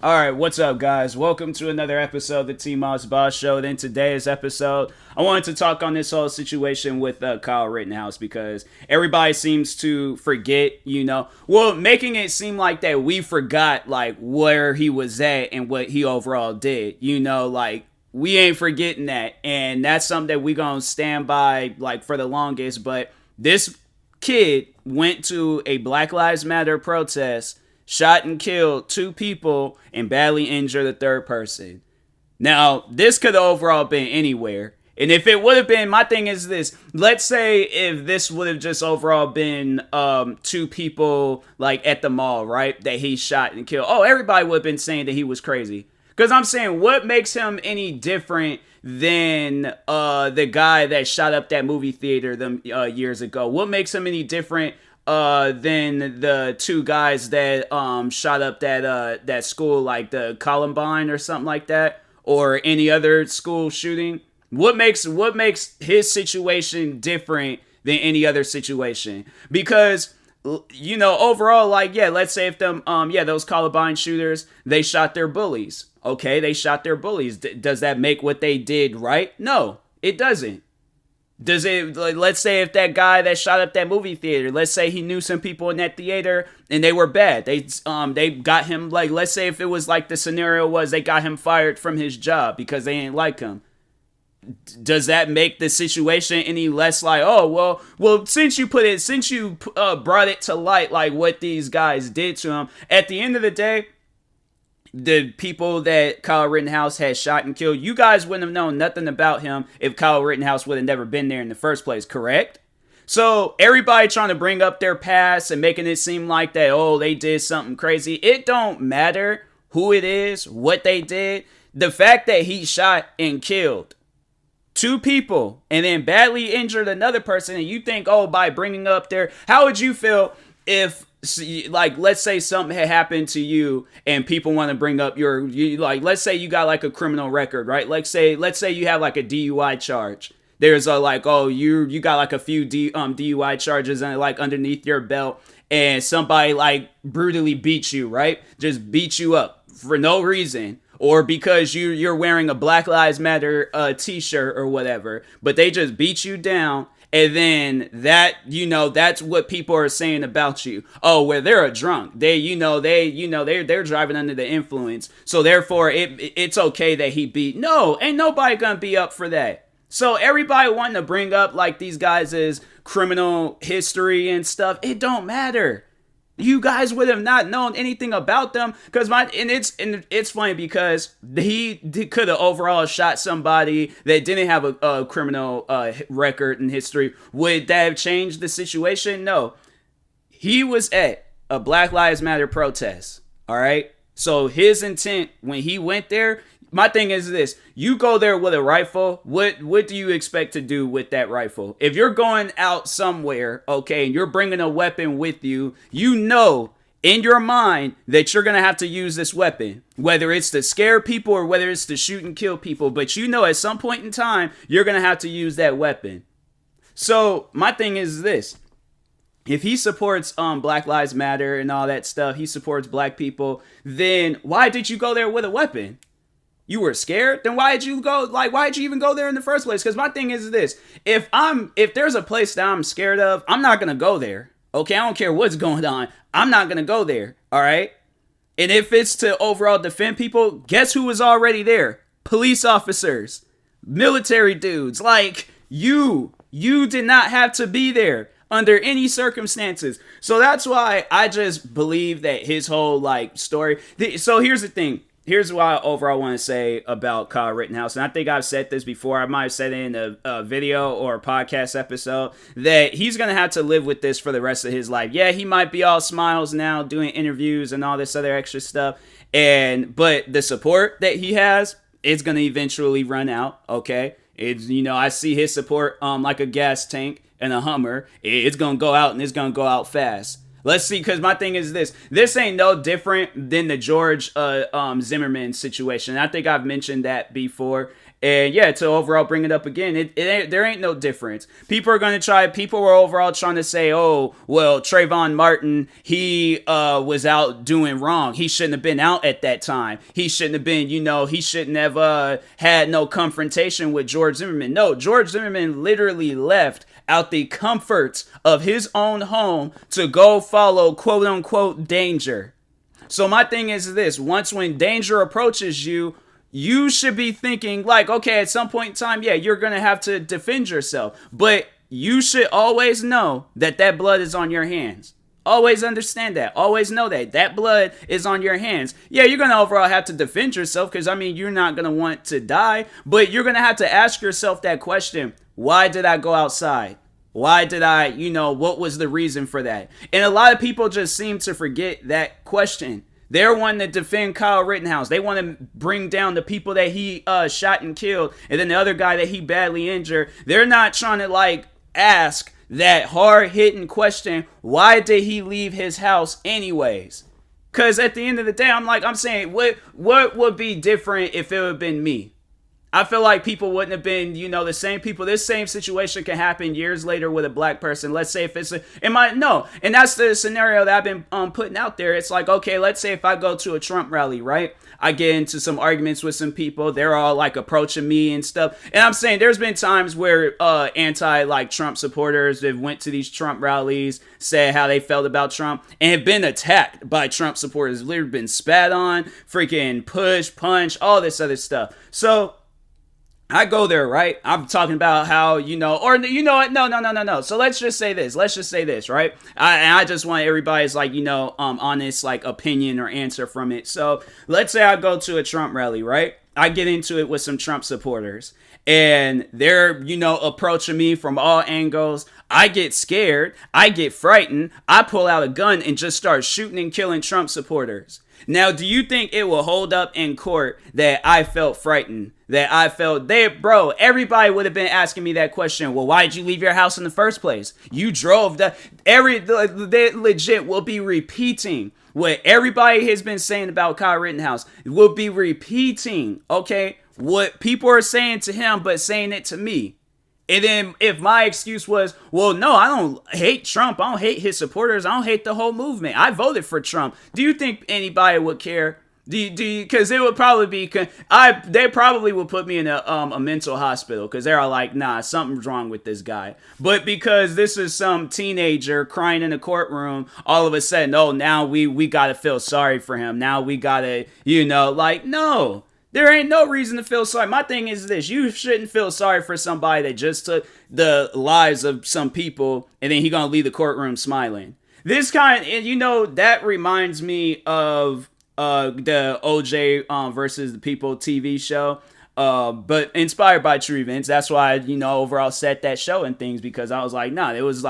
All right, what's up, guys? Welcome to another episode of the TMossBoss Show. In today's episode, I wanted to talk on this whole situation with Kyle Rittenhouse because everybody seems to forget, making it seem like that we forgot like where he was at and what he overall did. We ain't forgetting that, and that's something that we gonna stand by like for the longest. But this kid went to a Black Lives Matter protest, shot and killed two people, and badly injured a third person. Now, this could have overall been anywhere. And if it would have been, my thing is this. Let's say if this would have just overall been two people like at the mall, right? That he shot and killed. Oh, everybody would have been saying that he was crazy. Because I'm saying, what makes him any different than the guy that shot up that movie theater years ago? What makes him any different than the two guys that shot up that school, like the Columbine or something like that, or any other school shooting? What makes his situation different than any other situation? Because overall, let's say if those Columbine shooters, they shot their bullies. Okay, they shot their bullies. Does that make what they did right? No, it doesn't. Does it, let's say if that guy that shot up that movie theater, let's say he knew some people in that theater and they were bad. They got him, let's say if it was like the scenario was they got him fired from his job because they didn't like him. Does that make the situation any less like, oh, well, since you brought it to light, like what these guys did to him, at the end of the day, the people that Kyle Rittenhouse had shot and killed, you guys wouldn't have known nothing about him if Kyle Rittenhouse would have never been there in the first place, correct? So everybody trying to bring up their past and making it seem like that, oh, they did something crazy. It don't matter who it is, what they did. The fact that he shot and killed two people and then badly injured another person, and you think, oh, by bringing up how would you feel if, like, let's say something had happened to you and people want to bring up let's say you got like a criminal record, right? Let's say you have like a DUI charge. There's you got like a few DUI charges and like underneath your belt, and somebody like brutally beats you, right? Just beat you up for no reason. Or because you're wearing a Black Lives Matter t-shirt or whatever, but they just beat you down. And then that's what people are saying about you. Oh, well, they're a drunk. They're driving under the influence. So therefore, it's okay that he beat. No, ain't nobody gonna be up for that. So everybody wanting to bring up like these guys' criminal history and stuff, it don't matter. You guys would have not known anything about them it's funny because he could have overall shot somebody that didn't have a criminal record and history. Would that have changed the situation? No. He was at a Black Lives Matter protest. All right. So his intent when he went there, my thing is this: you go there with a rifle. What do you expect to do with that rifle? If you're going out somewhere, okay, and you're bringing a weapon with you, you know in your mind that you're going to have to use this weapon, whether it's to scare people or whether it's to shoot and kill people. But you know at some point in time, you're going to have to use that weapon. So my thing is this: if he supports Black Lives Matter and all that stuff, he supports black people, then why did you go there with a weapon? You were scared? Then why did you go? Why did you even go there in the first place? Because my thing is this: if there's a place that I'm scared of, I'm not gonna go there. Okay, I don't care what's going on. I'm not gonna go there. All right. And if it's to overall defend people, guess who was already there? Police officers, military dudes. Like you did not have to be there under any circumstances. So that's why I just believe that his whole story. So here's the thing. Here's what I overall want to say about Kyle Rittenhouse. And I think I've said this before. I might have said it in a video or a podcast episode that he's going to have to live with this for the rest of his life. Yeah, he might be all smiles now doing interviews and all this other extra stuff. But the support that he has is going to eventually run out. Okay. I see his support like a gas tank and a Hummer. It's going to go out and it's going to go out fast. Let's see, because my thing is this. This ain't no different than the George Zimmerman situation. I think I've mentioned that before. And yeah, to overall bring it up again, there ain't no difference. People were overall trying to say, oh, well, Trayvon Martin, he was out doing wrong. He shouldn't have been out at that time. He shouldn't have been, he shouldn't have had no confrontation with George Zimmerman. No, George Zimmerman literally left out the comforts of his own home to go follow quote unquote danger. So my thing is this: when danger approaches you, you should be thinking like, okay, at some point in time, yeah, you're going to have to defend yourself. But you should always know that blood is on your hands. Always understand that. Always know that blood is on your hands. Yeah, you're going to overall have to defend yourself because, you're not going to want to die. But you're going to have to ask yourself that question: why did I go outside? Why did I, what was the reason for that? And a lot of people just seem to forget that question. They're wanting to defend Kyle Rittenhouse. They want to bring down the people that he shot and killed, and then the other guy that he badly injured. They're not trying to ask that hard-hitting question: why did he leave his house anyways? Because at the end of the day, I'm saying, what would be different if it would have been me? I feel like people wouldn't have been, the same people. This same situation can happen years later with a black person. Let's say if it's and that's the scenario that I've been putting out there. It's like, okay, let's say if I go to a Trump rally, right? I get into some arguments with some people. They're all approaching me and stuff. And I'm saying there's been times where Trump supporters have went to these Trump rallies, said how they felt about Trump, and have been attacked by Trump supporters. Literally been spat on, freaking push, punch, all this other stuff. So I go there, right? I'm talking about how, or you know what? No. So let's just say this, right? I just want everybody's honest opinion or answer from it. So let's say I go to a Trump rally, right? I get into it with some Trump supporters and they're, approaching me from all angles. I get scared. I get frightened. I pull out a gun and just start shooting and killing Trump supporters. Now, do you think it will hold up in court that I felt frightened? Everybody would have been asking me that question. Well, why did you leave your house in the first place? You drove they legit will be repeating what everybody has been saying about Kyle Rittenhouse. Will be repeating, okay, what people are saying to him, but saying it to me. And then if my excuse was, well, no, I don't hate Trump. I don't hate his supporters. I don't hate the whole movement. I voted for Trump. Do you think anybody would care? Because it would probably be, they probably would put me in a mental hospital because they're all like, nah, something's wrong with this guy. But because this is some teenager crying in a courtroom, all of a sudden, oh, now we got to feel sorry for him. Now we got to, no. There ain't no reason to feel sorry. My thing is this: you shouldn't feel sorry for somebody that just took the lives of some people and then he gonna leave the courtroom smiling. This that reminds me of the OJ versus the People TV show. But inspired by true events. That's why I, overall set that show and things, because I was like, nah, that was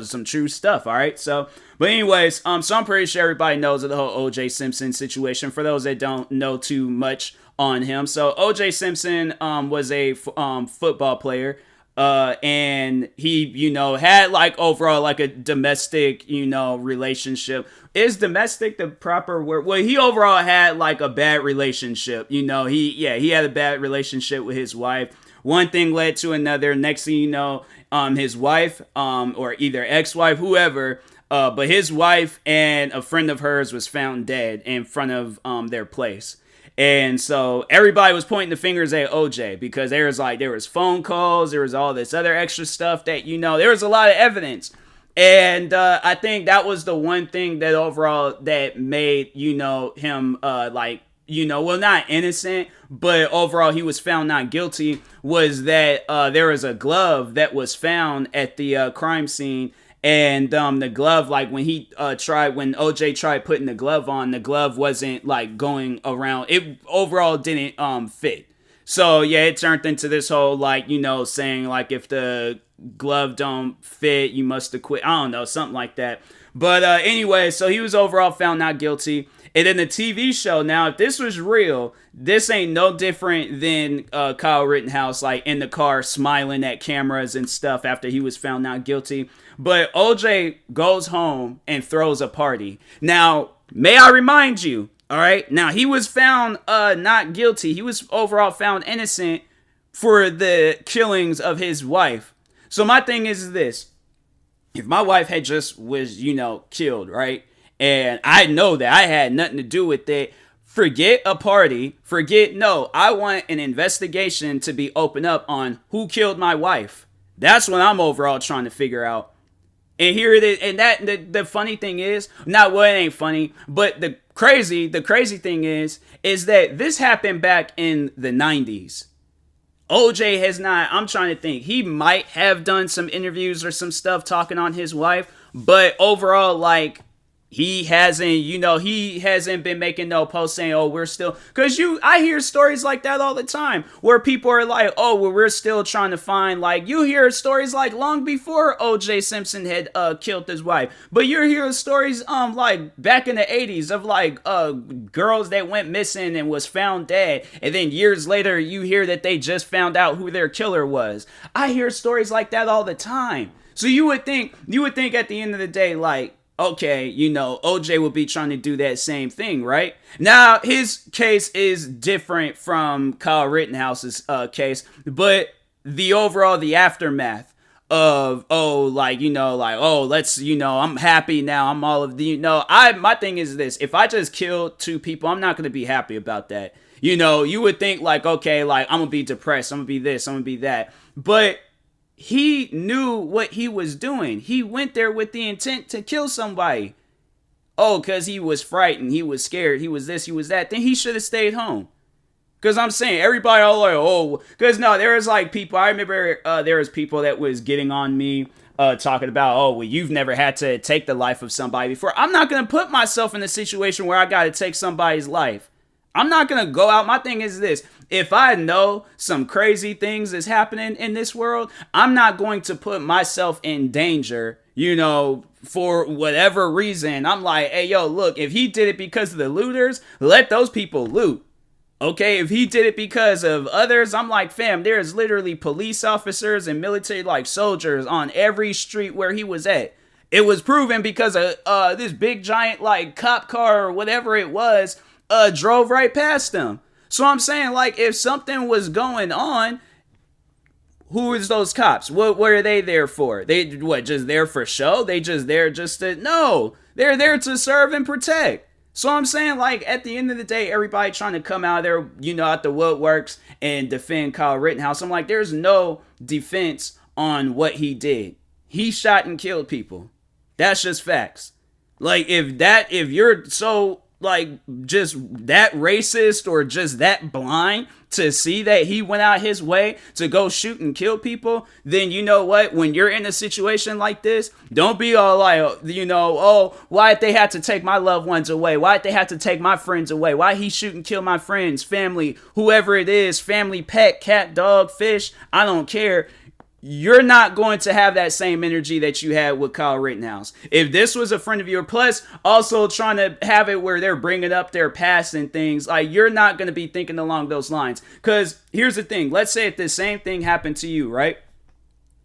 some true stuff. All right. So, but anyways, so I'm pretty sure everybody knows of the whole OJ Simpson situation. For those that don't know too much on him. So OJ Simpson, was a, football player. And he, had overall a domestic, relationship. Is domestic the proper word? Well, he overall had a bad relationship. He had a bad relationship with his wife. One thing led to another. Next thing you know, his wife, or either ex-wife, whoever, but his wife and a friend of hers was found dead in front of, their place. And so everybody was pointing the fingers at OJ because there was phone calls, there was all this other extra stuff that, there was a lot of evidence. And I think that was the one thing that overall that made, him well, not innocent, but overall he was found not guilty, was that there was a glove that was found at the crime scene. And the glove, when OJ tried putting the glove on, the glove wasn't going around. It overall didn't fit. So yeah, it turned into this whole saying if the glove don't fit, you must have quit. I don't know, something like that. But anyway, so he was overall found not guilty. And in the TV show, now if this was real, this ain't no different than Kyle Rittenhouse in the car smiling at cameras and stuff after he was found not guilty. But OJ goes home and throws a party. Now, may I remind you, All right. Now, he was found not guilty. He was overall found innocent for the killings of his wife. So my thing is this. If my wife had just was, killed, right? And I know that I had nothing to do with it. Forget a party. No, I want an investigation to be opened up on who killed my wife. That's what I'm overall trying to figure out. And here it is. And that the funny thing is, not well, it ain't funny, but the crazy thing is that this happened back in the 90s. OJ has not, I'm trying to think, he might have done some interviews or some stuff talking on his wife, but overall, like, he hasn't been making no posts saying, oh, we're still, because I hear stories like that all the time, where people are like, oh, well, we're still trying to find, like, you hear stories like long before OJ Simpson had killed his wife, but you're hearing stories, like, back in the 80s of, like, girls that went missing and was found dead, and then years later, you hear that they just found out who their killer was. I hear stories like that all the time. So you would think at the end of the day, like, okay, OJ would be trying to do that same thing, right? Now, his case is different from Kyle Rittenhouse's case, but the aftermath of, I'm happy now, I'm all of the, my thing is this, if I just killed two people, I'm not going to be happy about that. You would think, like, okay, like, I'm going to be depressed, I'm going to be this, I'm going to be that, but he knew what he was doing. He went there with the intent to kill somebody. Oh, because he was frightened. He was scared. He was this, he was that. Then he should have stayed home. Because I'm saying, everybody all like, oh, because no, there was like people, I remember there was people that was getting on me talking about, oh, well, you've never had to take the life of somebody before. I'm not going to put myself in a situation where I got to take somebody's life. I'm not going to go out. My thing is this. If I know some crazy things is happening in this world, I'm not going to put myself in danger, for whatever reason. I'm like, hey, yo, look, if he did it because of the looters, let those people loot. Okay, if he did it because of others, I'm like, fam, there's literally police officers and military, like, soldiers on every street where he was at. It was proven because of this big giant, like, cop car or whatever it was, drove right past them. So I'm saying, like, if something was going on, who is those cops? What are they there for? They, just there for show? They just there just to, no, they're there to serve and protect. So I'm saying, like, at the end of the day, everybody trying to come out there, out the woodworks and defend Kyle Rittenhouse. I'm like, there's no defense on what he did. He shot and killed people. That's just facts. Like, if you're so, like, just that racist or just that blind to see that he went out his way to go shoot and kill people, then you know what? When you're in a situation like this, don't be all like, oh, why'd they have to take my loved ones away? Why'd they have to take my friends away? Why he shoot and kill my friends, family, whoever it is, family, pet, cat, dog, fish, I don't care. You're not going to have that same energy that you had with Kyle Rittenhouse. If this was a friend of yours, plus also trying to have it where they're bringing up their past and things, like, you're not going to be thinking along those lines. Because here's the thing. Let's say if the same thing happened to you, right?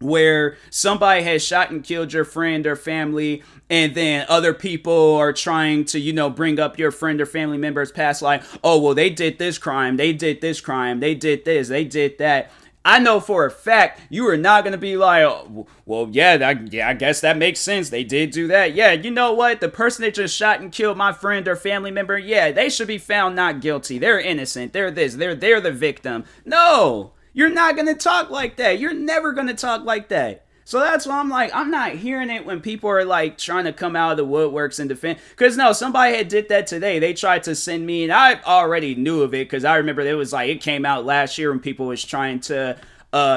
Where somebody has shot and killed your friend or family, and then other people are trying to, bring up your friend or family member's past, like, oh, well, they did this crime, they did this crime, they did this, they did that. I know for a fact you are not going to be like, oh, well, I guess that makes sense. They did do that. Yeah, you know what? The person that just shot and killed my friend or family member, yeah, they should be found not guilty. They're innocent. They're this. They're the victim. No, you're not going to talk like that. You're never going to talk like that. So that's why I'm like, I'm not hearing it when people are like trying to come out of the woodworks and defend. Because no, somebody had did that today. They tried to send me, and I already knew of it because I remember it came out last year when people was trying to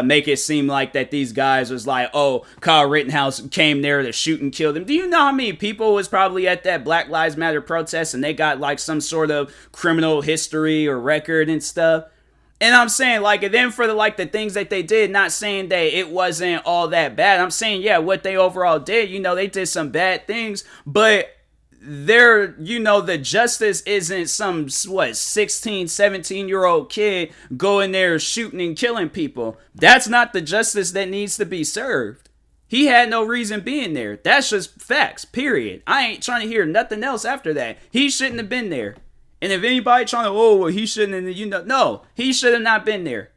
make it seem like that these guys was like, oh, Kyle Rittenhouse came there to shoot and kill them. Do you know how many people was probably at that Black Lives Matter protest and they got like some sort of criminal history or record and stuff? And I'm saying, like, and then for the things that they did, not saying that it wasn't all that bad. I'm saying, yeah, what they overall did, they did some bad things, but the justice isn't some, 16, 17-year-old kid going there shooting and killing people. That's not the justice that needs to be served. He had no reason being there. That's just facts, period. I ain't trying to hear nothing else after that. He shouldn't have been there. And if anybody trying to, oh, well, he shouldn't, no, he should have not been there.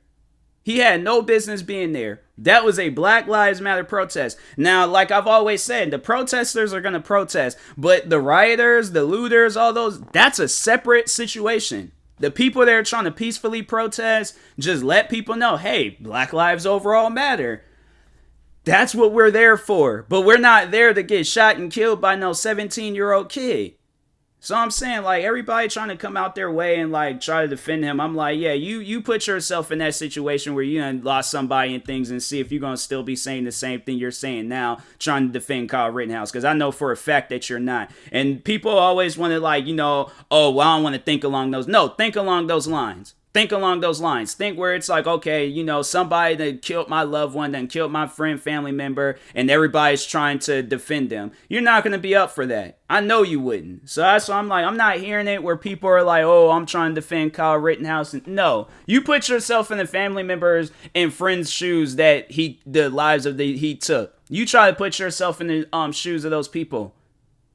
He had no business being there. That was a Black Lives Matter protest. Now, like I've always said, the protesters are going to protest, but the rioters, the looters, all those, that's a separate situation. The people that are trying to peacefully protest, just let people know, hey, Black lives overall matter. That's what we're there for. But we're not there to get shot and killed by no 17-year-old kid. So I'm saying, like, everybody trying to come out their way and, like, try to defend him. I'm like, yeah, you put yourself in that situation where you done lost somebody and things, and see if you're going to still be saying the same thing you're saying now, trying to defend Kyle Rittenhouse. Because I know for a fact that you're not. And people always want to, like, oh, well, I don't want to think along those. No, think along those lines. Think along those lines. Think where it's like, okay, somebody that killed my loved one, then killed my friend, family member, and everybody's trying to defend them. You're not going to be up for that. I know you wouldn't. So that's why I'm like, I'm not hearing it where people are like, oh, I'm trying to defend Kyle Rittenhouse. No, you put yourself in the family members and friends' shoes that the lives of he took. You try to put yourself in the shoes of those people.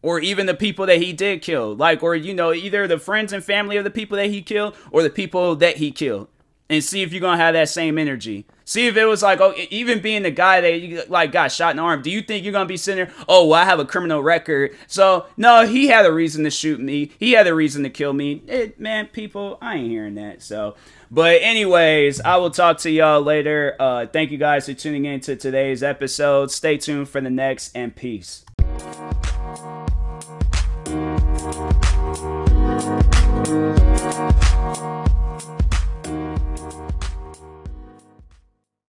Or even the people that he did kill. Like, or, either the friends and family of the people that he killed or the people that he killed. And see if you're going to have that same energy. See if it was like, oh, even being the guy that got shot in the arm, do you think you're going to be sitting there, oh, well, I have a criminal record. So, no, he had a reason to shoot me. He had a reason to kill me. Man, people, I ain't hearing that. So, but anyways, I will talk to y'all later. Thank you guys for tuning in to today's episode. Stay tuned for the next, and peace. We'll be right back.